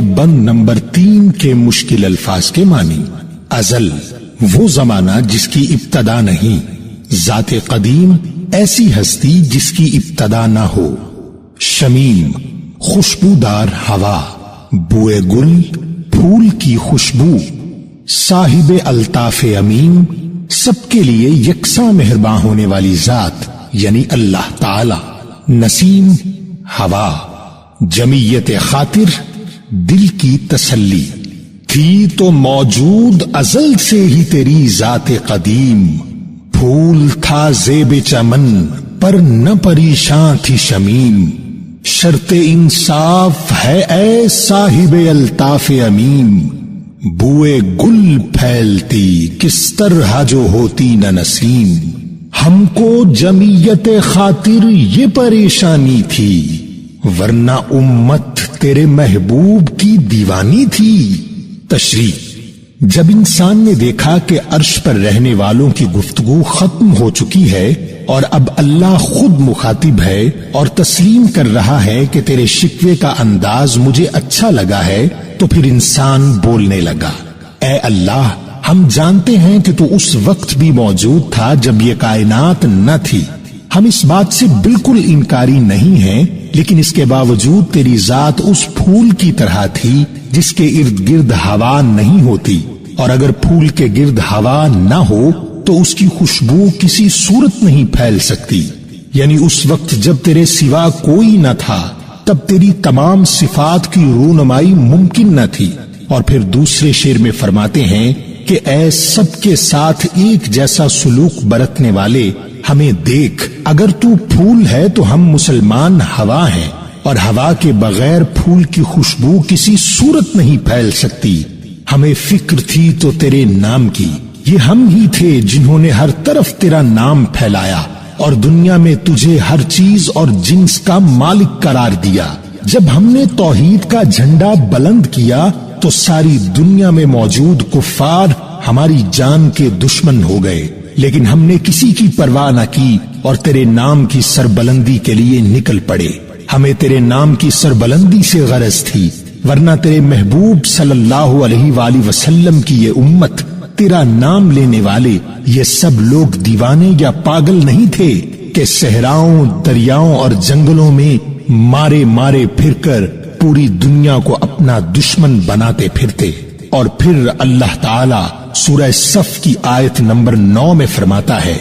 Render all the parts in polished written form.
بند number 3 کے مشکل الفاظ کے معنی۔ ازل وہ زمانہ جس کی ابتدا نہیں، ذات قدیم ایسی ہستی جس کی ابتدا نہ ہو، شمیم خوشبودار ہوا، بوئے گل پھول کی خوشبو، صاحب الطاف امین سب کے لیے یکساں مہرباں ہونے والی ذات یعنی اللہ تعالی، نسیم ہوا، جمیت خاطر دل کی تسلی، تھی تو موجود ازل سے ہی تیری ذات قدیم، پھول تھا زیب چمن پر نہ پریشان تھی شمیم، شرط انصاف ہے اے صاحب الطاف امین، بوئے گل پھیلتی کس طرح جو ہوتی نہ نسیم، ہم کو جمیت خاطر یہ پریشانی تھی ورنہ امت تیرے محبوب کی دیوانی تھی۔ تشریح: جب انسان نے دیکھا کہ عرش پر رہنے والوں کی گفتگو ختم ہو چکی ہے اور اب اللہ خود مخاطب ہے اور تسلیم کر رہا ہے کہ تیرے شکوے کا انداز مجھے اچھا لگا ہے، تو پھر انسان بولنے لگا، اے اللہ، ہم جانتے ہیں کہ تو اس وقت بھی موجود تھا جب یہ کائنات نہ تھی، ہم اس بات سے بالکل انکاری نہیں ہیں، لیکن اس کے باوجود تیری ذات اس پھول کی طرح تھی جس کے ارد گرد ہوا نہیں ہوتی، اور اگر پھول کے گرد ہوا نہ ہو تو اس کی خوشبو کسی صورت نہیں پھیل سکتی، یعنی اس وقت جب تیرے سوا کوئی نہ تھا تب تیری تمام صفات کی رونمائی ممکن نہ تھی۔ اور پھر دوسرے شعر میں فرماتے ہیں کہ اے سب کے ساتھ ایک جیسا سلوک برتنے والے، ہمیں دیکھ، اگر تو پھول ہے تو ہم مسلمان ہوا ہیں، اور ہوا کے بغیر پھول کی خوشبو کسی صورت نہیں پھیل سکتی، ہمیں فکر تھی تو تیرے نام کی، یہ ہم ہی تھے جنہوں نے ہر طرف تیرا نام پھیلایا اور دنیا میں تجھے ہر چیز اور جنس کا مالک قرار دیا۔ جب ہم نے توحید کا جھنڈا بلند کیا تو ساری دنیا میں موجود کفار ہماری جان کے دشمن ہو گئے، لیکن ہم نے کسی کی پرواہ نہ کی اور تیرے نام کی سربلندی کے لیے نکل پڑے۔ ہمیں تیرے نام کی سربلندی سے غرض تھی، ورنہ تیرے محبوب صلی اللہ علیہ وآلہ وسلم کی یہ امت، تیرا نام لینے والے، یہ سب لوگ دیوانے یا پاگل نہیں تھے کہ صحراؤں، دریاؤں اور جنگلوں میں مارے مارے پھر کر پوری دنیا کو اپنا دشمن بناتے پھرتے۔ اور پھر اللہ تعالی سورہ صف کی آیت نمبر 9 میں فرماتا ہے،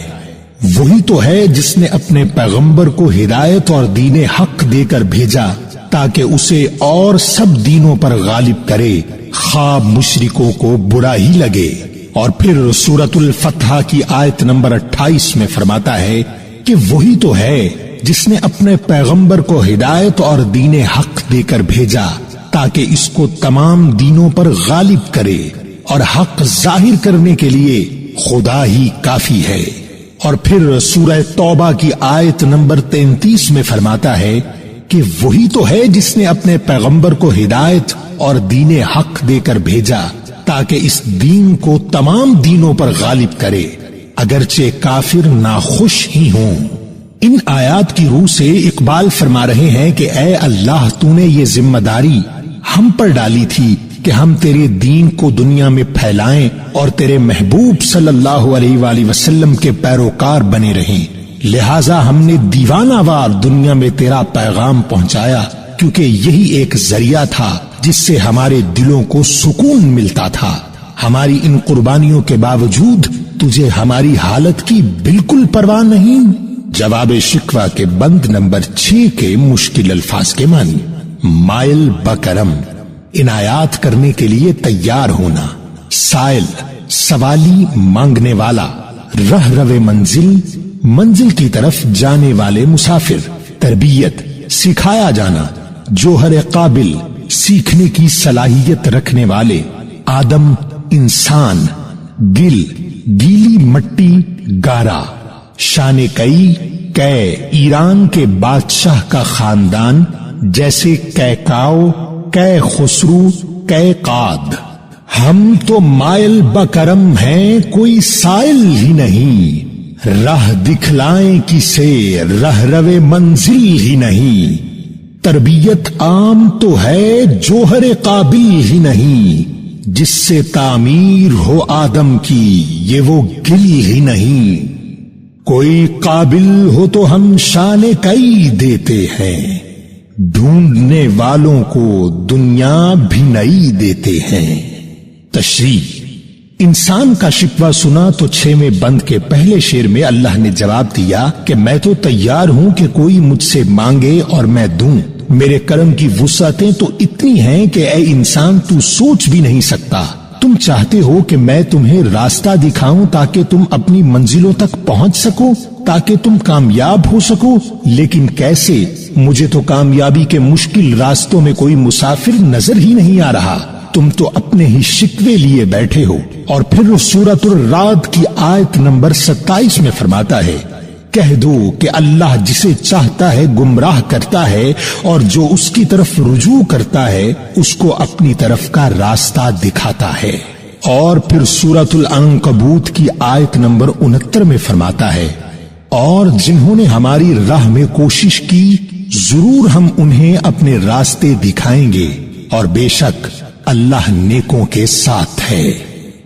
وہی تو ہے جس نے اپنے پیغمبر کو ہدایت اور دین حق دے کر بھیجا تاکہ اسے اور سب دینوں پر غالب کرے، خواہ مشرکوں کو برا ہی لگے۔ اور پھر سورۃ الفتح کی آیت نمبر 28 میں فرماتا ہے کہ وہی تو ہے جس نے اپنے پیغمبر کو ہدایت اور دین حق دے کر بھیجا تاکہ اس کو تمام دینوں پر غالب کرے، اور حق ظاہر کرنے کے لیے خدا ہی کافی ہے۔ اور پھر سورہ توبہ کی آیت نمبر 33 میں فرماتا ہے کہ وہی تو ہے جس نے اپنے پیغمبر کو ہدایت اور دین حق دے کر بھیجا تاکہ اس دین کو تمام دینوں پر غالب کرے، اگرچہ کافر ناخوش ہی ہوں۔ ان آیات کی روح سے اقبال فرما رہے ہیں کہ اے اللہ، تو نے یہ ذمہ داری ہم پر ڈالی تھی کہ ہم تیرے دین کو دنیا میں پھیلائیں اور تیرے محبوب صلی اللہ علیہ وآلہ وسلم کے پیروکار بنے رہیں، لہٰذا ہم نے دیوانہ وار دنیا میں تیرا پیغام پہنچایا، کیونکہ یہی ایک ذریعہ تھا جس سے ہمارے دلوں کو سکون ملتا تھا۔ ہماری ان قربانیوں کے باوجود تجھے ہماری حالت کی بالکل پرواہ نہیں۔ جواب شکوہ کے بند نمبر 6 کے مشکل الفاظ کے معنی۔ مائل بکرم، عنایات کرنے کے لیے تیار ہونا، سائل سوالی مانگنے والا، رہ رو منزل منزل کی طرف جانے والے مسافر، تربیت سکھایا جانا، جوہر قابل سیکھنے کی صلاحیت رکھنے والے، آدم انسان، گل گیلی مٹی گارا، شان کئی ایران کے بادشاہ کا خاندان جیسے کیکاؤ، کے خسرو، کے قاد۔ ہم تو مائل بکرم ہیں، کوئی سائل ہی نہیں، راہ دکھلائیں کسے، رہ رو منزل ہی نہیں۔ تربیت عام تو ہے جوہر قابل ہی نہیں، جس سے تعمیر ہو آدم کی یہ وہ گل ہی نہیں۔ کوئی قابل ہو تو ہم شان کئی دیتے ہیں، ڈھونڈنے والوں کو دنیا بھی نئی دیتے ہیں۔ تشریح: انسان کا شکوہ سنا تو 6 بند کے پہلے شعر میں اللہ نے جواب دیا کہ میں تو تیار ہوں کہ کوئی مجھ سے مانگے اور میں دوں، میرے کرم کی وسعتیں تو اتنی ہیں کہ اے انسان تو سوچ بھی نہیں سکتا۔ تم چاہتے ہو کہ میں تمہیں راستہ دکھاؤں تاکہ تم اپنی منزلوں تک پہنچ سکو، تاکہ تم کامیاب ہو سکو، لیکن کیسے؟ مجھے تو کامیابی کے مشکل راستوں میں کوئی مسافر نظر ہی نہیں آ رہا۔ تم تو اپنے ہی شکوے لیے بیٹھے ہو۔ اور پھر سورۃ الرعد کی آیت نمبر 27 میں فرماتا ہے، کہہ دو کہ اللہ جسے چاہتا ہے گمراہ کرتا ہے، اور جو اس کی طرف رجوع کرتا ہے اس کو اپنی طرف کا راستہ دکھاتا ہے۔ اور پھر سورۃ العنکبوت کی آیت نمبر 69 میں فرماتا ہے، اور جنہوں نے ہماری راہ میں کوشش کی ضرور ہم انہیں اپنے راستے دکھائیں گے، اور بے شک اللہ نیکوں کے ساتھ ہے۔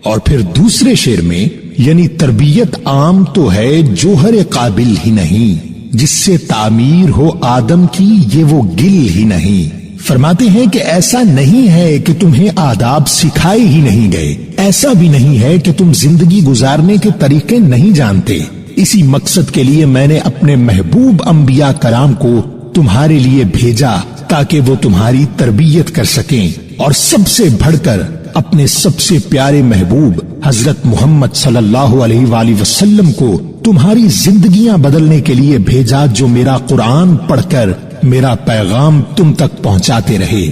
اور پھر دوسرے شعر میں، یعنی تربیت عام تو ہے جوہر قابل ہی نہیں، جس سے تعمیر ہو آدم کی یہ وہ گل ہی نہیں۔ فرماتے ہیں کہ ایسا نہیں ہے کہ تمہیں آداب سکھائے ہی نہیں گئے، ایسا بھی نہیں ہے کہ تم زندگی گزارنے کے طریقے نہیں جانتے۔ اسی مقصد کے لیے میں نے اپنے محبوب انبیاء کرام کو تمہارے لیے بھیجا تاکہ وہ تمہاری تربیت کر سکیں، اور سب سے بڑھ کر اپنے سب سے پیارے محبوب حضرت محمد صلی اللہ علیہ وآلہ وسلم کو تمہاری زندگیاں بدلنے کے لیے بھیجا، جو میرا قرآن پڑھ کر میرا پیغام تم تک پہنچاتے رہے۔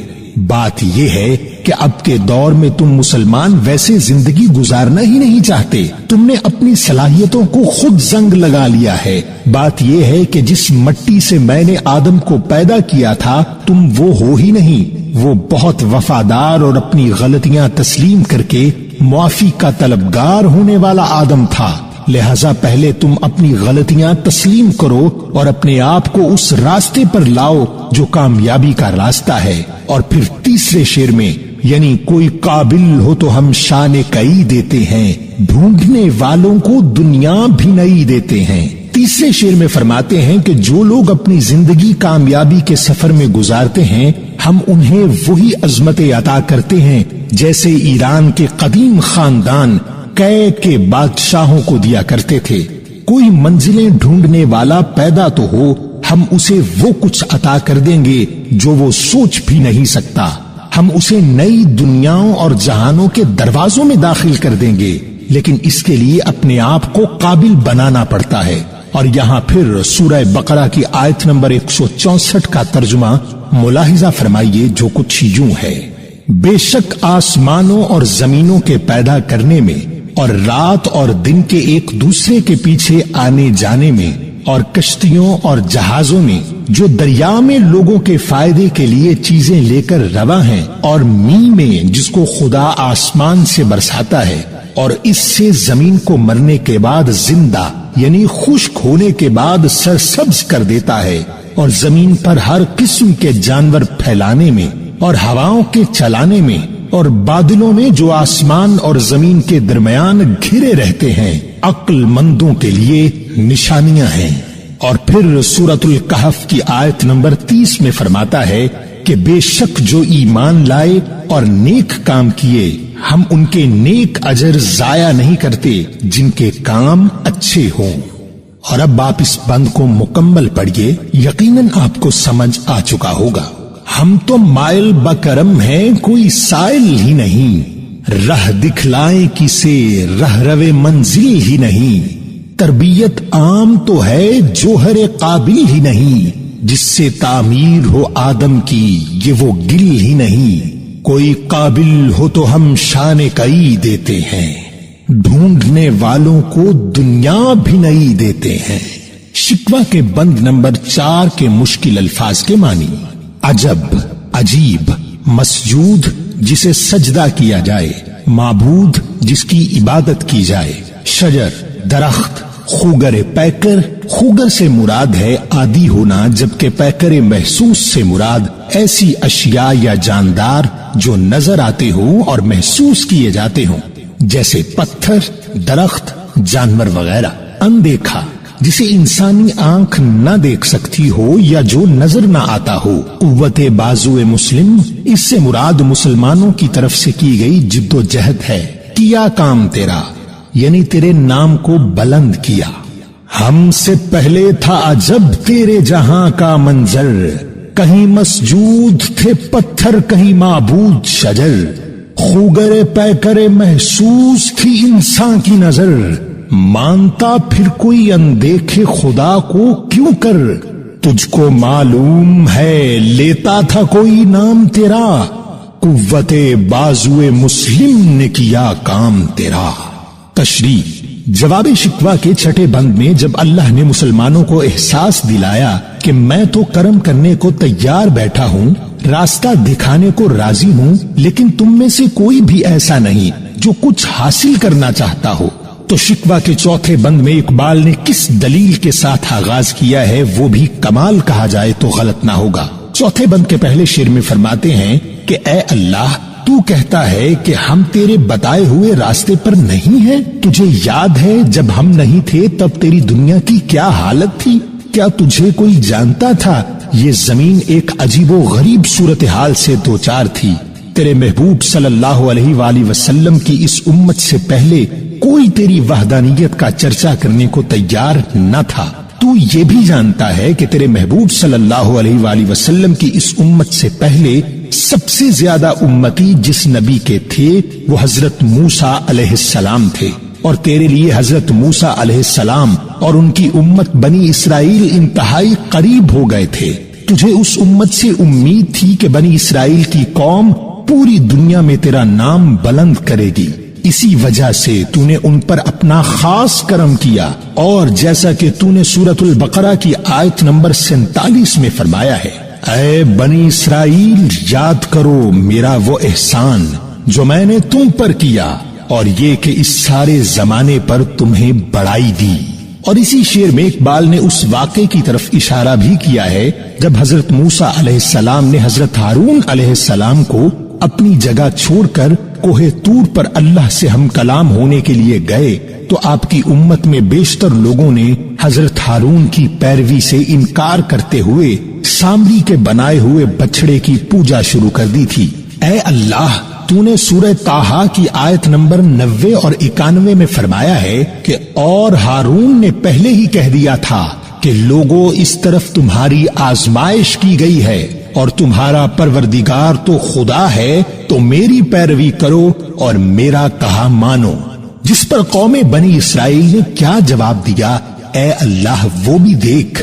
بات یہ ہے کہ اب کے دور میں تم مسلمان ویسے زندگی گزارنا ہی نہیں چاہتے، تم نے اپنی صلاحیتوں کو خود زنگ لگا لیا ہے۔ بات یہ ہے کہ جس مٹی سے میں نے آدم کو پیدا کیا تھا تم وہ ہو ہی نہیں، وہ بہت وفادار اور اپنی غلطیاں تسلیم کر کے معافی کا طلبگار ہونے والا آدم تھا، لہذا پہلے تم اپنی غلطیاں تسلیم کرو اور اپنے آپ کو اس راستے پر لاؤ جو کامیابی کا راستہ ہے۔ اور پھر تیسرے شعر میں، یعنی کوئی قابل ہو تو ہم شان کئی دیتے ہیں، ڈھونڈنے والوں کو دنیا بھی نئی دیتے ہیں۔ تیسرے شعر میں فرماتے ہیں کہ جو لوگ اپنی زندگی کامیابی کے سفر میں گزارتے ہیں ہم انہیں وہی عظمتیں عطا کرتے ہیں جیسے ایران کے قدیم خاندان کئے کے بادشاہوں کو دیا کرتے تھے۔ کوئی منزلیں ڈھونڈنے والا پیدا تو ہو، ہم اسے وہ کچھ عطا کر دیں گے جو وہ سوچ بھی نہیں سکتا، ہم اسے نئی دنیاوں اور جہانوں کے دروازوں میں داخل کر دیں گے، لیکن اس کے لیے اپنے آپ کو قابل بنانا پڑتا ہے۔ اور یہاں پھر سورہ بقرہ کی آیت نمبر 164 کا ترجمہ ملاحظہ فرمائیے، جو کچھ یوں ہے، بے شک آسمانوں اور زمینوں کے پیدا کرنے میں اور رات اور دن کے ایک دوسرے کے پیچھے آنے جانے میں اور کشتیوں اور جہازوں میں جو دریا میں لوگوں کے فائدے کے لیے چیزیں لے کر رواں ہیں، اور می میں جس کو خدا آسمان سے برساتا ہے اور اس سے زمین کو مرنے کے بعد زندہ یعنی خشک ہونے کے بعد سرسبز کر دیتا ہے، اور زمین پر ہر قسم کے جانور پھیلانے میں اور ہواؤں کے چلانے میں اور بادلوں میں جو آسمان اور زمین کے درمیان گھرے رہتے ہیں عقل مندوں کے لیے نشانیاں ہیں۔ اور پھر سورۃ الکہف کی آیت نمبر 30 میں فرماتا ہے کہ بے شک جو ایمان لائے اور نیک کام کیے ہم ان کے نیک اجر ضائع نہیں کرتے جن کے کام اچھے ہوں۔ اور اب آپ اس بند کو مکمل پڑھیے، یقیناً آپ کو سمجھ آ چکا ہوگا۔ ہم تو مائل بکرم ہیں کوئی سائل ہی نہیں، راہ دکھلائیں کسے رہ روے منزل ہی نہیں، تربیت عام تو ہے جوہر قابل ہی نہیں، جس سے تعمیر ہو آدم کی یہ وہ گل ہی نہیں، کوئی قابل ہو تو ہم شان کئی دیتے ہیں، ڈھونڈنے والوں کو دنیا بھی نئی دیتے ہیں۔ شکوہ کے بند نمبر 4 کے مشکل الفاظ کے معنی: عجب، عجیب، مسجود جسے سجدہ کیا جائے، معبود جس کی عبادت کی جائے، شجر درخت، خوگر پیکر، خوگر سے مراد ہے عادی ہونا، جبکہ پیکر محسوس سے مراد ایسی اشیاء یا جاندار جو نظر آتے ہوں اور محسوس کیے جاتے ہوں، جیسے پتھر، درخت، جانور وغیرہ۔ اندیکھا جسے انسانی آنکھ نہ دیکھ سکتی ہو یا جو نظر نہ آتا ہو۔ قوت بازو مسلم، اس سے مراد مسلمانوں کی طرف سے کی گئی جد و جہد ہے۔ کیا کام تیرا، یعنی تیرے نام کو بلند کیا۔ ہم سے پہلے تھا عجب تیرے جہاں کا منظر، کہیں مسجود تھے پتھر، کہیں معبود شجر۔ خوگر پیکر محسوس تھی انسان کی نظر، مانتا پھر کوئی اندیکھے خدا کو کیوں کر۔ تجھ کو معلوم ہے لیتا تھا کوئی نام تیرا، قوت بازو مسلم نے کیا کام تیرا۔ تشریح جواب شکوہ کے چھٹے بند میں جب اللہ نے مسلمانوں کو احساس دلایا کہ میں تو کرم کرنے کو تیار بیٹھا ہوں، راستہ دکھانے کو راضی ہوں، لیکن تم میں سے کوئی بھی ایسا نہیں جو کچھ حاصل کرنا چاہتا ہو، تو شکوہ کے چوتھے بند میں اقبال نے کس دلیل کے ساتھ آغاز کیا ہے وہ بھی کمال کہا جائے تو غلط نہ ہوگا۔ چوتھے بند کے پہلے شعر میں فرماتے ہیں کہ اے اللہ، تو کہتا ہے کہ ہم تیرے بتائے ہوئے راستے پر نہیں ہیں۔ تجھے یاد ہے جب ہم نہیں تھے تب تیری دنیا کی کیا حالت تھی؟ کیا تجھے کوئی جانتا تھا؟ یہ زمین ایک عجیب و غریب صورتحال سے دوچار تھی۔ تیرے محبوب صلی اللہ علیہ وآلہ وسلم کی اس امت سے پہلے کوئی تیری وحدانیت کا چرچا کرنے کو تیار نہ تھا۔ تو یہ بھی جانتا ہے کہ تیرے محبوب صلی اللہ علیہ وآلہ وسلم کی اس امت سے پہلے سب سے زیادہ امتی جس نبی کے تھے وہ حضرت موسیٰ علیہ السلام تھے، اور تیرے لیے حضرت موسیٰ علیہ السلام اور ان کی امت بنی اسرائیل انتہائی قریب ہو گئے تھے۔ تجھے اس امت سے امید تھی کہ بنی اسرائیل کی قوم پوری دنیا میں تیرا نام بلند کرے گی، اسی وجہ سے تو نے ان پر اپنا خاص کرم کیا، اور جیسا کہ تو نے سورۃ البقرہ کی آیت نمبر 47 میں فرمایا ہے، اے بنی اسرائیل یاد کرو میرا وہ احسان جو میں نے تم پر کیا، اور یہ کہ اس سارے زمانے پر تمہیں بڑائی دی۔ اور اسی شعر میں اقبال نے اس واقعے کی طرف اشارہ بھی کیا ہے جب حضرت موسیٰ علیہ السلام نے حضرت ہارون علیہ السلام کو اپنی جگہ چھوڑ کر کوہ طور پر اللہ سے ہم کلام ہونے کے لیے گئے، تو آپ کی امت میں بیشتر لوگوں نے حضرت ہارون کی پیروی سے انکار کرتے ہوئے سامری کے بنائے ہوئے بچڑے کی پوجا شروع کر دی تھی۔ اے اللہ، تو نے سورہ طٰہٰ کی آیت نمبر 90 اور 91 میں فرمایا ہے کہ اور ہارون نے پہلے ہی کہہ دیا تھا کہ لوگوں اس طرف تمہاری آزمائش کی گئی ہے، اور تمہارا پروردگار تو خدا ہے، تو میری پیروی کرو اور میرا کہا مانو۔ جس پر قوم بنی اسرائیل نے کیا جواب دیا، اے اللہ وہ بھی دیکھ۔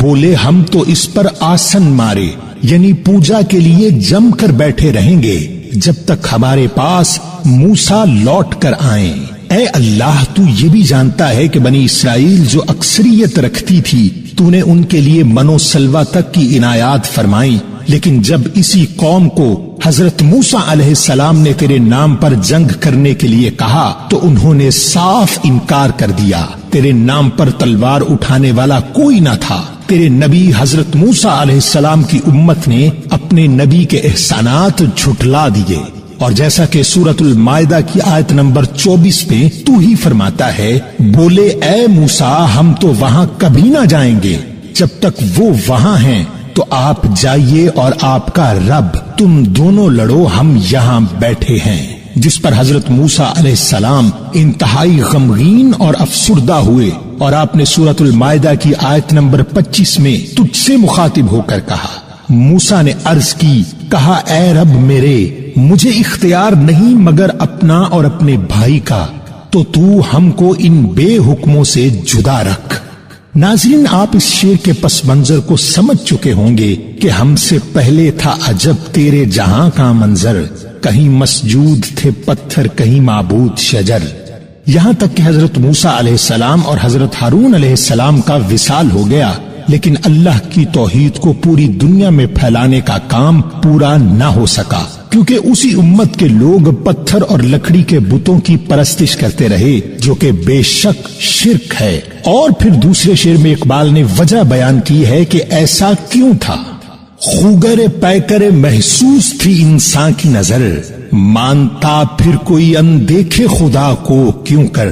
بولے ہم تو اس پر آسن مارے، یعنی پوجا کے لیے جم کر بیٹھے رہیں گے جب تک ہمارے پاس موسیٰ لوٹ کر آئیں۔ اے اللہ، تو یہ بھی جانتا ہے کہ بنی اسرائیل جو اکثریت رکھتی تھی تو نے ان کے لیے من و سلوہ تک کی عنایات فرمائی، لیکن جب اسی قوم کو حضرت موسیٰ علیہ السلام نے تیرے نام پر جنگ کرنے کے لیے کہا تو انہوں نے صاف انکار کر دیا۔ تیرے نام پر تلوار اٹھانے والا کوئی نہ تھا۔ تیرے نبی حضرت موسیٰ علیہ السلام کی امت نے اپنے نبی کے احسانات جھٹلا دیے، اور جیسا کہ سورۃ المائدہ کی آیت نمبر 24 میں تو ہی فرماتا ہے، بولے اے موسیٰ ہم تو وہاں کبھی نہ جائیں گے، جب تک وہ وہاں ہیں تو آپ جائیے اور آپ کا رب، تم دونوں لڑو، ہم یہاں بیٹھے ہیں۔ جس پر حضرت موسیٰ علیہ السلام انتہائی غمگین اور افسردہ ہوئے، اور آپ نے سورۃ المائدہ کی آیت نمبر 25 میں تجھ سے مخاطب ہو کر کہا، موسیٰ نے عرض کی، کہا اے رب میرے، مجھے اختیار نہیں مگر اپنا اور اپنے بھائی کا، تو ہم کو ان بے حکموں سے جدا رکھ۔ ناظرین، آپ اس شعر کے پس منظر کو سمجھ چکے ہوں گے کہ ہم سے پہلے تھا عجب تیرے جہاں کا منظر، کہیں مسجود تھے پتھر، کہیں معبود شجر۔ یہاں تک کہ حضرت موسیٰ علیہ السلام اور حضرت ہارون علیہ السلام کا وصال ہو گیا لیکن اللہ کی توحید کو پوری دنیا میں پھیلانے کا کام پورا نہ ہو سکا، کیونکہ اسی امت کے لوگ پتھر اور لکڑی کے بتوں کی پرستش کرتے رہے، جو کہ بے شک شرک ہے۔ اور پھر دوسرے شعر میں اقبال نے وجہ بیان کی ہے کہ ایسا کیوں تھا۔ خوگر پیکر محسوس تھی انسان کی نظر، مانتا پھر کوئی اندیکھے خدا کو کیوں کر۔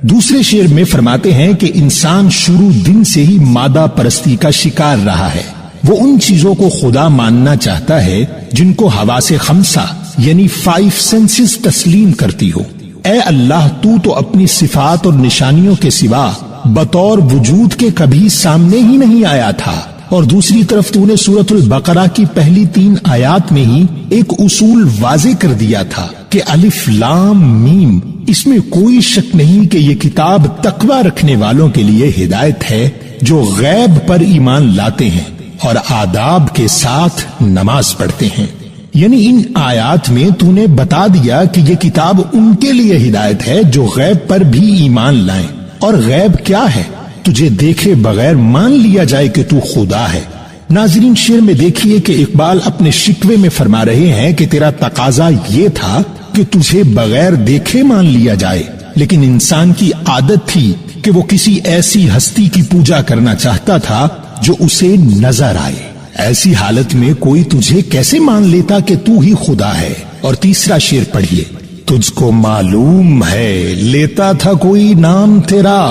دوسرے شعر میں فرماتے ہیں کہ انسان شروع دن سے ہی مادہ پرستی کا شکار رہا ہے۔ وہ ان چیزوں کو خدا ماننا چاہتا ہے جن کو حواس خمسہ یعنی 5 سینسز تسلیم کرتی ہو۔ اے اللہ، تو اپنی صفات اور نشانیوں کے سوا بطور وجود کے کبھی سامنے ہی نہیں آیا تھا، اور دوسری طرف تو نے سورۃ البقرہ کی پہلی 3 آیات میں ہی ایک اصول واضح کر دیا تھا کہ الف لام میم، اس میں کوئی شک نہیں کہ یہ کتاب تقوی رکھنے والوں کے لیے ہدایت ہے جو غیب پر ایمان لاتے ہیں اور آداب کے ساتھ نماز پڑھتے ہیں۔ یعنی ان آیات میں تو نے بتا دیا کہ یہ کتاب ان کے لیے ہدایت ہے جو غیب پر بھی ایمان لائیں۔ اور غیب کیا ہے؟ تجھے دیکھے بغیر مان لیا جائے کہ تو خدا ہے۔ ناظرین، شعر میں دیکھیے کہ اقبال اپنے شکوے میں فرما رہے ہیں کہ تیرا تقاضا یہ تھا کہ تجھے بغیر دیکھے مان لیا جائے، لیکن انسان کی عادت تھی کہ وہ کسی ایسی ہستی کی پوجا کرنا چاہتا تھا جو اسے نظر آئے۔ ایسی حالت میں کوئی تجھے کیسے مان لیتا کہ تو ہی خدا ہے؟ اور تیسرا شعر پڑھیے، تجھ کو معلوم ہے لیتا تھا کوئی نام تیرا،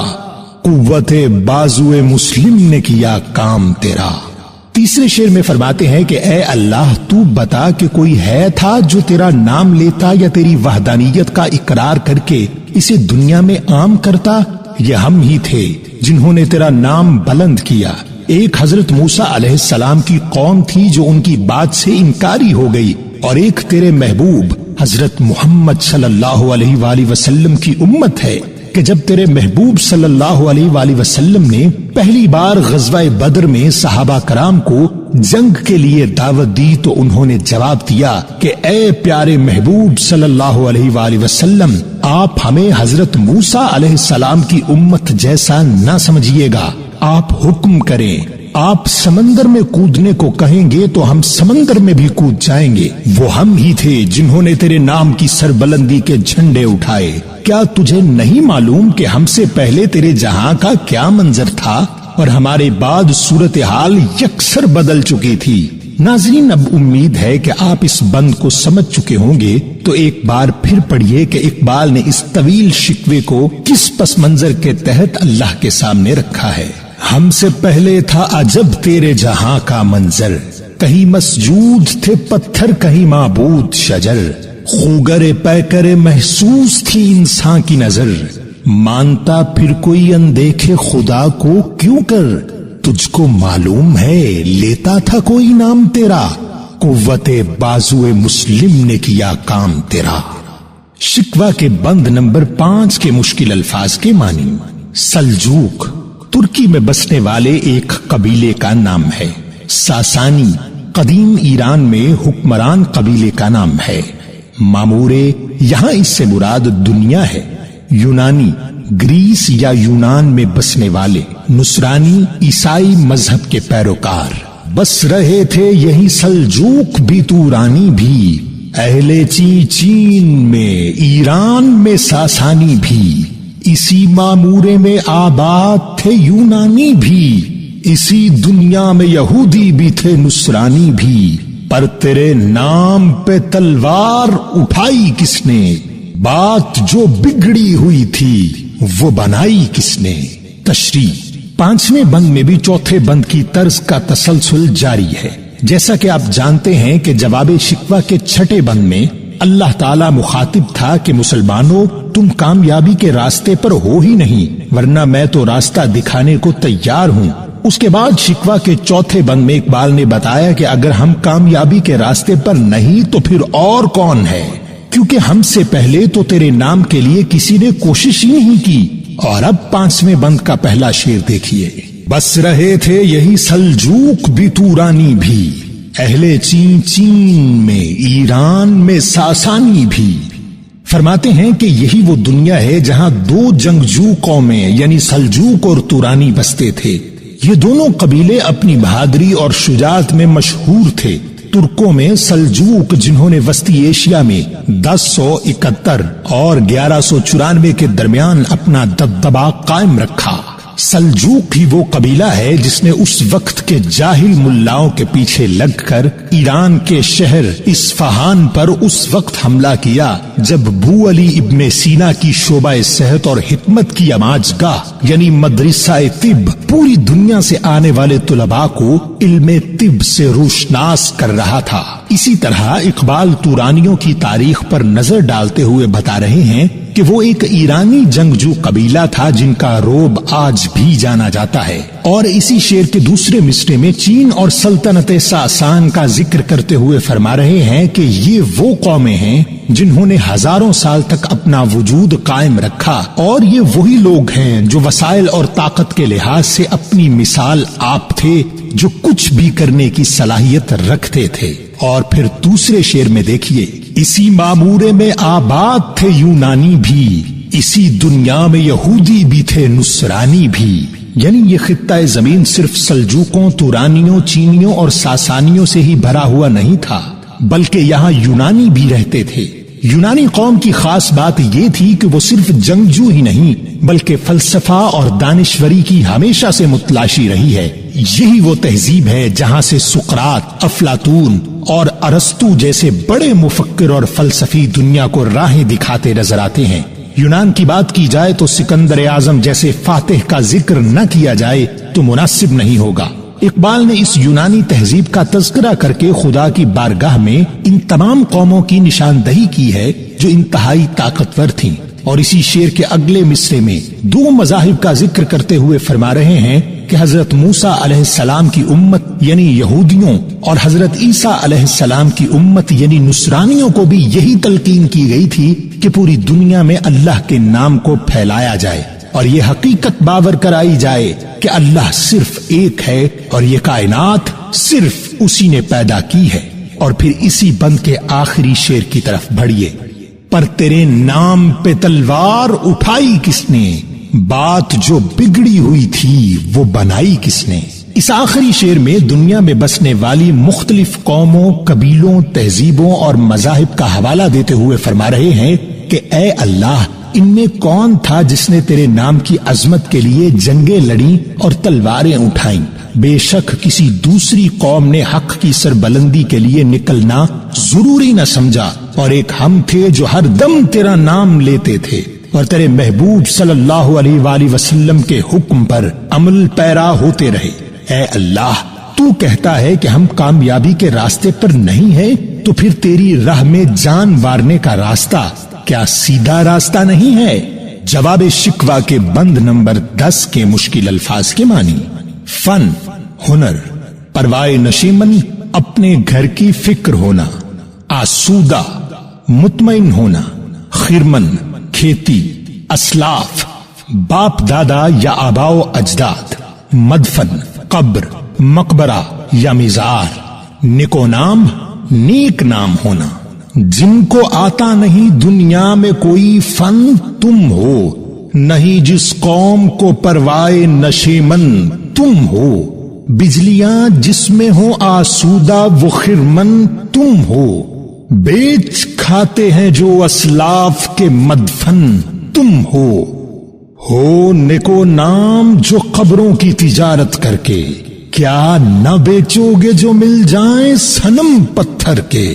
قوت بازو مسلم نے کیا کام تیرا۔ تیسرے شعر میں فرماتے ہیں کہ اے اللہ، تو بتا کہ کوئی ہے تھا جو تیرا نام لیتا یا تیری وحدانیت کا اقرار کر کے اسے دنیا میں عام کرتا؟ یہ ہم ہی تھے جنہوں نے تیرا نام بلند کیا۔ ایک حضرت موسیٰ علیہ السلام کی قوم تھی جو ان کی بات سے انکاری ہو گئی، اور ایک تیرے محبوب حضرت محمد صلی اللہ علیہ وآلہ وسلم کی امت ہے کہ جب تیرے محبوب صلی اللہ علیہ وآلہ وسلم نے پہلی بار غزوہ بدر میں صحابہ کرام کو جنگ کے لیے دعوت دی تو انہوں نے جواب دیا کہ اے پیارے محبوب صلی اللہ علیہ وآلہ وسلم، آپ ہمیں حضرت موسیٰ علیہ السلام کی امت جیسا نہ سمجھیے گا، آپ حکم کریں، آپ سمندر میں کودنے کو کہیں گے تو ہم سمندر میں بھی کود جائیں گے۔ وہ ہم ہی تھے جنہوں نے تیرے نام کی سربلندی کے جھنڈے اٹھائے۔ کیا تجھے نہیں معلوم کہ ہم سے پہلے تیرے جہاں کا کیا منظر تھا اور ہمارے بعد صورتحال یکسر بدل چکی تھی؟ ناظرین، اب امید ہے کہ آپ اس بند کو سمجھ چکے ہوں گے، تو ایک بار پھر پڑھیے کہ اقبال نے اس طویل شکوے کو کس پس منظر کے تحت اللہ کے سامنے رکھا ہے۔ ہم سے پہلے تھا عجب تیرے جہاں کا منظر، کہیں مسجود تھے پتھر کہیں معبود شجر، خوگر پیکر محسوس تھی انسان کی نظر، مانتا پھر کوئی اندیکھے خدا کو کیوں کر، تجھ کو معلوم ہے لیتا تھا کوئی نام تیرا، قوت بازو مسلم نے کیا کام تیرا۔ شکوہ کے بند نمبر 5 کے مشکل الفاظ کے معنی۔ سلجوق ترکی میں بسنے والے ایک قبیلے کا نام ہے۔ ساسانی قدیم ایران میں حکمران قبیلے کا نام ہے۔ مامورے یہاں اس سے مراد دنیا ہے۔ یونانی گریس یا یونان میں بسنے والے۔ نصرانی عیسائی مذہب کے پیروکار بس رہے تھے یہی سلجوق بھی تورانی بھی، اہل چین میں ایران میں ساسانی بھی، اسی مامورے میں آباد تھے یونانی بھی، اسی دنیا میں یہودی بھی تھے نصرانی بھی، پر تیرے نام پہ تلوار اٹھائی کس نے، بات جو بگڑی ہوئی تھی وہ بنائی کس نے۔ تشریح 5ویں بند میں بھی چوتھے بند کی طرز کا تسلسل جاری ہے۔ جیسا کہ آپ جانتے ہیں کہ جواب شکوہ کے 6 بند میں اللہ تعالی مخاطب تھا کہ مسلمانوں، تم کامیابی کے راستے پر ہو ہی نہیں، ورنہ میں تو راستہ دکھانے کو تیار ہوں۔ اس کے بعد شکوہ کے 4 بند میں اقبال نے بتایا کہ اگر ہم کامیابی کے راستے پر نہیں تو پھر اور کون ہے، کیونکہ ہم سے پہلے تو تیرے نام کے لیے کسی نے کوشش ہی نہیں کی۔ اور اب 5ویں بند کا پہلا شعر دیکھیے۔ بس رہے تھے یہی سلجوق بھی تورانی بھی، اہل چین میں ایران میں ساسانی بھی۔ فرماتے ہیں کہ یہی وہ دنیا ہے جہاں 2 جنگجو قومیں یعنی سلجوق اور تورانی بستے تھے۔ یہ دونوں قبیلے اپنی بہادری اور شجاعت میں مشہور تھے۔ ترکوں میں سلجوق، جنہوں نے وسطی ایشیا میں 1071 اور 1194 کے درمیان اپنا دبدبہ قائم رکھا۔ سلجوق ہی وہ قبیلہ ہے جس نے اس وقت کے جاہل ملاؤں کے پیچھے لگ کر ایران کے شہر اصفہان پر اس وقت حملہ کیا جب ابو علی ابن سینا کی شعبہ صحت اور حکمت کی آماج گاہ یعنی مدرسہ طب پوری دنیا سے آنے والے طلباء کو علم طب سے روشناس کر رہا تھا۔ اسی طرح اقبال تورانیوں کی تاریخ پر نظر ڈالتے ہوئے بتا رہے ہیں کہ وہ ایک ایرانی جنگجو قبیلہ تھا جن کا روب آج بھی جانا جاتا ہے۔ اور اسی شعر کے دوسرے مصرے میں چین اور سلطنت ساسان کا ذکر کرتے ہوئے فرما رہے ہیں کہ یہ وہ قومیں ہیں جنہوں نے ہزاروں سال تک اپنا وجود قائم رکھا، اور یہ وہی لوگ ہیں جو وسائل اور طاقت کے لحاظ سے اپنی مثال آپ تھے، جو کچھ بھی کرنے کی صلاحیت رکھتے تھے۔ اور پھر دوسرے شعر میں دیکھیے، اسی معمورے میں آباد تھے یونانی بھی، اسی دنیا میں یہودی بھی تھے نصرانی بھی۔ یعنی یہ خطہ زمین صرف سلجوقوں، تورانیوں، چینیوں اور ساسانیوں سے ہی بھرا ہوا نہیں تھا، بلکہ یہاں یونانی بھی رہتے تھے۔ یونانی قوم کی خاص بات یہ تھی کہ وہ صرف جنگجو ہی نہیں بلکہ فلسفہ اور دانشوری کی ہمیشہ سے متلاشی رہی ہے۔ یہی وہ تہذیب ہے جہاں سے سقراط، افلاطون اور ارسطو جیسے بڑے مفکر اور فلسفی دنیا کو راہیں دکھاتے نظر آتے ہیں۔ یونان کی بات کی جائے تو سکندر اعظم جیسے فاتح کا ذکر نہ کیا جائے تو مناسب نہیں ہوگا۔ اقبال نے اس یونانی تہذیب کا تذکرہ کر کے خدا کی بارگاہ میں ان تمام قوموں کی نشاندہی کی ہے جو انتہائی طاقتور تھیں، اور اسی شعر کے اگلے مصرے میں دو مذاہب کا ذکر کرتے ہوئے فرما رہے ہیں کہ حضرت موسیٰ علیہ السلام کی امت یعنی یہودیوں اور حضرت عیسیٰ علیہ السلام کی امت یعنی نصرانیوں کو بھی یہی تلقین کی گئی تھی کہ پوری دنیا میں اللہ کے نام کو پھیلایا جائے اور یہ حقیقت باور کرائی جائے کہ اللہ صرف ایک ہے اور یہ کائنات صرف اسی نے پیدا کی ہے۔ اور پھر اسی بند کے آخری شعر کی طرف بڑھیے، پر تیرے نام پہ تلوار اٹھائی کس نے، بات جو بگڑی ہوئی تھی وہ بنائی کس نے۔ اس آخری شعر میں دنیا میں بسنے والی مختلف قوموں، قبیلوں، تہذیبوں اور مذاہب کا حوالہ دیتے ہوئے فرما رہے ہیں کہ اے اللہ، ان میں کون تھا جس نے تیرے نام کی عظمت کے لیے جنگیں لڑیں اور تلواریں اٹھائیں؟ بے شک کسی دوسری قوم نے حق کی سربلندی کے لیے نکلنا ضروری نہ سمجھا، اور ایک ہم تھے جو ہر دم تیرا نام لیتے تھے اور تیرے محبوب صلی اللہ علیہ وآلہ وسلم کے حکم پر عمل پیرا ہوتے رہے۔ اے اللہ، تو کہتا ہے کہ ہم کامیابی کے راستے پر نہیں ہیں، تو پھر تیری راہ میں جان وارنے کا راستہ کیا سیدھا راستہ نہیں ہے؟ جواب شکوہ کے بند نمبر 10 کے مشکل الفاظ کے معنی: فن، ہنر، پروائے نشیمن، اپنے گھر کی فکر ہونا، آسودہ، مطمئن ہونا، خرمن، کھیتی، اسلاف، باپ دادا یا آباء و اجداد، مدفن، قبر، مقبرہ یا مزار، نیکو نام، نیک نام ہونا۔ جن کو آتا نہیں دنیا میں کوئی فن تم ہو، نہیں جس قوم کو پروائے نشیمن تم ہو، بجلیاں جس میں ہو آسودہ وہ خرمن تم ہو، بیچ کھاتے ہیں جو اسلاف کے مدفن تم ہو نیکو نام جو قبروں کی تجارت کر کے، کیا نہ بیچو گے جو مل جائیں صنم پتھر کے۔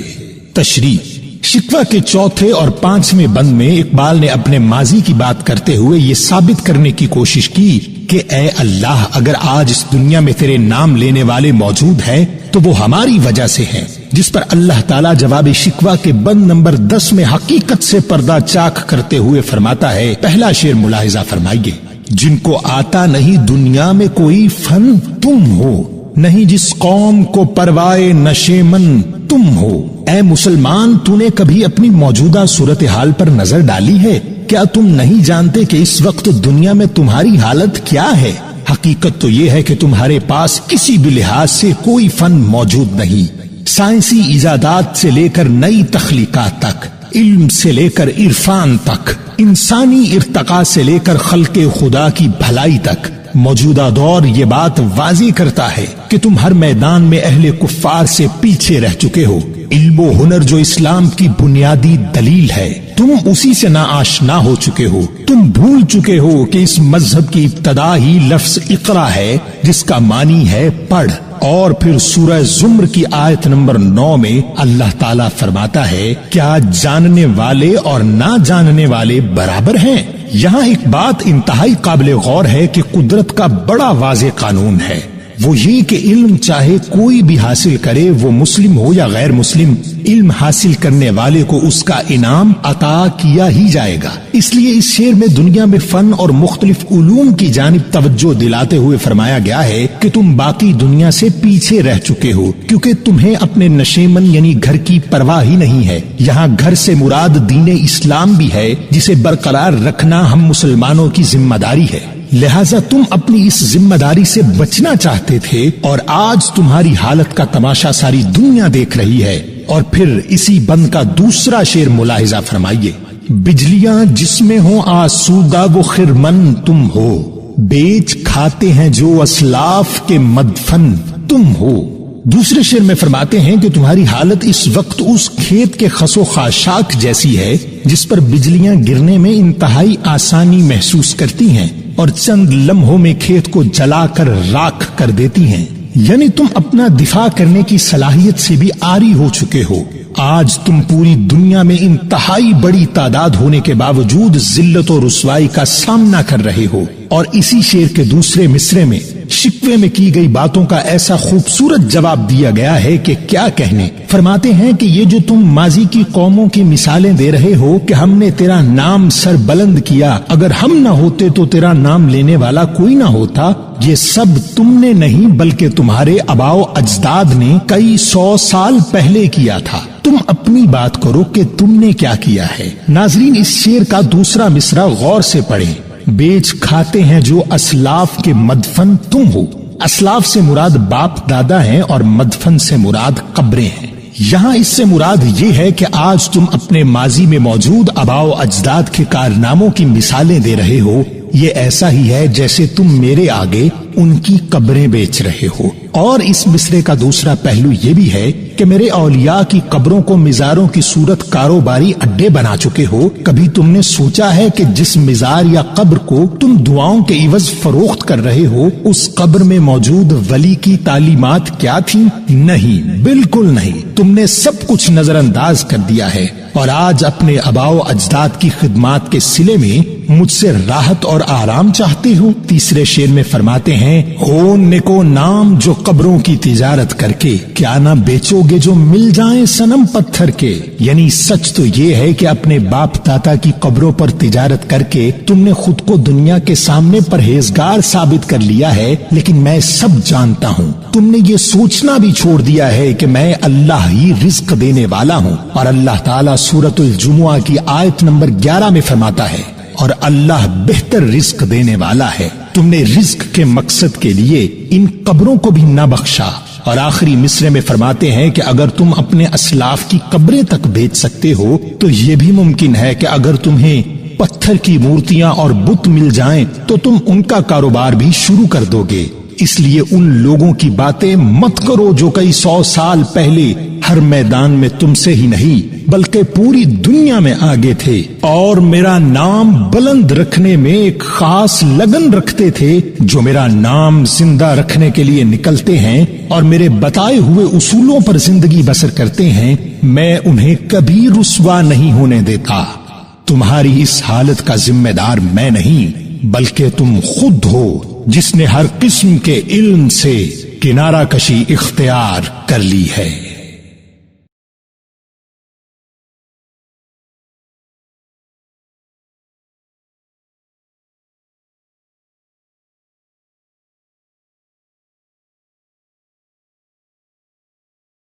تشریح: شکوہ کے چوتھے اور 5ویں بند میں اقبال نے اپنے ماضی کی بات کرتے ہوئے یہ ثابت کرنے کی کوشش کی کہ اے اللہ، اگر آج اس دنیا میں تیرے نام لینے والے موجود ہیں تو وہ ہماری وجہ سے ہیں، جس پر اللہ تعالیٰ جواب شکوہ کے بند نمبر 10 میں حقیقت سے پردہ چاک کرتے ہوئے فرماتا ہے۔ پہلا شعر ملاحظہ فرمائیے: جن کو آتا نہیں دنیا میں کوئی فن تم ہو، نہیں جس قوم کو پروائے نشیمن تم ہو۔ اے مسلمان، تو نے کبھی اپنی موجودہ صورتحال پر نظر ڈالی ہے؟ کیا تم نہیں جانتے کہ اس وقت دنیا میں تمہاری حالت کیا ہے؟ حقیقت تو یہ ہے کہ تمہارے پاس کسی بھی لحاظ سے کوئی فن موجود نہیں۔ سائنسی ایجادات سے لے کر نئی تخلیقات تک، علم سے لے کر عرفان تک، انسانی ارتقاء سے لے کر خلق خدا کی بھلائی تک موجودہ دور یہ بات واضح کرتا ہے کہ تم ہر میدان میں اہل کفار سے پیچھے رہ چکے ہو۔ علم و ہنر جو اسلام کی بنیادی دلیل ہے، تم اسی سے ناآشنا ہو چکے ہو۔ تم بھول چکے ہو کہ اس مذہب کی ابتدا ہی لفظ اقرا ہے، جس کا معنی ہے پڑھ۔ اور پھر سورہ زمر کی آیت نمبر 9 میں اللہ تعالیٰ فرماتا ہے، کیا جاننے والے اور نہ جاننے والے برابر ہیں؟ یہاں ایک بات انتہائی قابل غور ہے کہ قدرت کا بڑا واضح قانون ہے، وہ یہ کہ علم چاہے کوئی بھی حاصل کرے، وہ مسلم ہو یا غیر مسلم، علم حاصل کرنے والے کو اس کا انعام عطا کیا ہی جائے گا۔ اس لیے اس شعر میں دنیا میں فن اور مختلف علوم کی جانب توجہ دلاتے ہوئے فرمایا گیا ہے کہ تم باقی دنیا سے پیچھے رہ چکے ہو، کیونکہ تمہیں اپنے نشیمن یعنی گھر کی پرواہ ہی نہیں ہے۔ یہاں گھر سے مراد دین اسلام بھی ہے، جسے برقرار رکھنا ہم مسلمانوں کی ذمہ داری ہے۔ لہٰذا تم اپنی اس ذمہ داری سے بچنا چاہتے تھے، اور آج تمہاری حالت کا تماشا ساری دنیا دیکھ رہی ہے۔ اور پھر اسی بند کا دوسرا شعر ملاحظہ فرمائیے، بجلیاں جس میں ہوں آسودہ وہ خرمن تم ہو، بیچ کھاتے ہیں جو اسلاف کے مدفن تم ہو۔ دوسرے شعر میں فرماتے ہیں کہ تمہاری حالت اس وقت اس کھیت کے خس و خاشاک جیسی ہے جس پر بجلیاں گرنے میں انتہائی آسانی محسوس کرتی ہیں اور چند لمحوں میں کھیت کو جلا کر راکھ کر دیتی ہیں۔ یعنی تم اپنا دفاع کرنے کی صلاحیت سے بھی عاری ہو چکے ہو۔ آج تم پوری دنیا میں انتہائی بڑی تعداد ہونے کے باوجود ذلت و رسوائی کا سامنا کر رہے ہو۔ اور اسی شعر کے دوسرے مصرے میں شکوے میں کی گئی باتوں کا ایسا خوبصورت جواب دیا گیا ہے کہ کیا کہنے۔ فرماتے ہیں کہ یہ جو تم ماضی کی قوموں کی مثالیں دے رہے ہو کہ ہم نے تیرا نام سر بلند کیا، اگر ہم نہ ہوتے تو تیرا نام لینے والا کوئی نہ ہوتا، یہ سب تم نے نہیں بلکہ تمہارے آباء و اجداد نے کئی 100 سال پہلے کیا تھا۔ تم اپنی بات کرو کہ تم نے کیا کیا ہے۔ ناظرین، اس شعر کا دوسرا مصرع غور سے پڑھیں، بیچ کھاتے ہیں جو اسلاف کے مدفن تم ہو۔ اسلاف سے مراد باپ دادا ہیں اور مدفن سے مراد قبریں ہیں۔ یہاں اس سے مراد یہ ہے کہ آج تم اپنے ماضی میں موجود آباء و اجداد کے کارناموں کی مثالیں دے رہے ہو۔ یہ ایسا ہی ہے جیسے تم میرے آگے ان کی قبریں بیچ رہے ہو۔ اور اس مصرے کا دوسرا پہلو یہ بھی ہے کہ میرے اولیاء کی قبروں کو مزاروں کی صورت کاروباری اڈے بنا چکے ہو۔ کبھی تم نے سوچا ہے کہ جس مزار یا قبر کو تم دعاؤں کے عوض فروخت کر رہے ہو، اس قبر میں موجود ولی کی تعلیمات کیا تھیں؟ نہیں، بالکل نہیں۔ تم نے سب کچھ نظر انداز کر دیا ہے اور آج اپنے آباء و اجداد کی خدمات کے صلے میں مجھ سے راحت اور آرام چاہتے ہو۔ تیسرے شعر میں فرماتے ہیں، ہو نکو نام جو قبروں کی تجارت کر کے، کیا نہ بیچو گے جو مل جائیں صنم پتھر کے۔ یعنی سچ تو یہ ہے کہ اپنے باپ دادا کی قبروں پر تجارت کر کے تم نے خود کو دنیا کے سامنے پرہیزگار ثابت کر لیا ہے، لیکن میں سب جانتا ہوں تم نے یہ سوچنا بھی چھوڑ دیا ہے کہ میں اللہ ہی رزق دینے والا ہوں۔ اور اللہ تعالیٰ سورۃ الجمعہ کی آیت نمبر 11 میں فرماتا ہے، اور اللہ بہتر رزق دینے والا ہے۔ تم نے رزق کے مقصد کے لیے ان قبروں کو بھی نہ بخشا۔ اور آخری مصرے میں فرماتے ہیں کہ اگر تم اپنے اسلاف کی قبریں تک بیچ سکتے ہو تو یہ بھی ممکن ہے کہ اگر تمہیں پتھر کی مورتیاں اور بت مل جائیں تو تم ان کا کاروبار بھی شروع کر دو گے۔ اس لیے ان لوگوں کی باتیں مت کرو جو کئی 100 سال پہلے ہر میدان میں تم سے ہی نہیں بلکہ پوری دنیا میں آگے تھے اور میرا نام بلند رکھنے میں ایک خاص لگن رکھتے تھے۔ جو میرا نام زندہ رکھنے کے لیے نکلتے ہیں اور میرے بتائے ہوئے اصولوں پر زندگی بسر کرتے ہیں، میں انہیں کبھی رسوا نہیں ہونے دیتا۔ تمہاری اس حالت کا ذمہ دار میں نہیں بلکہ تم خود ہو، جس نے ہر قسم کے علم سے کنارہ کشی اختیار کر لی ہے۔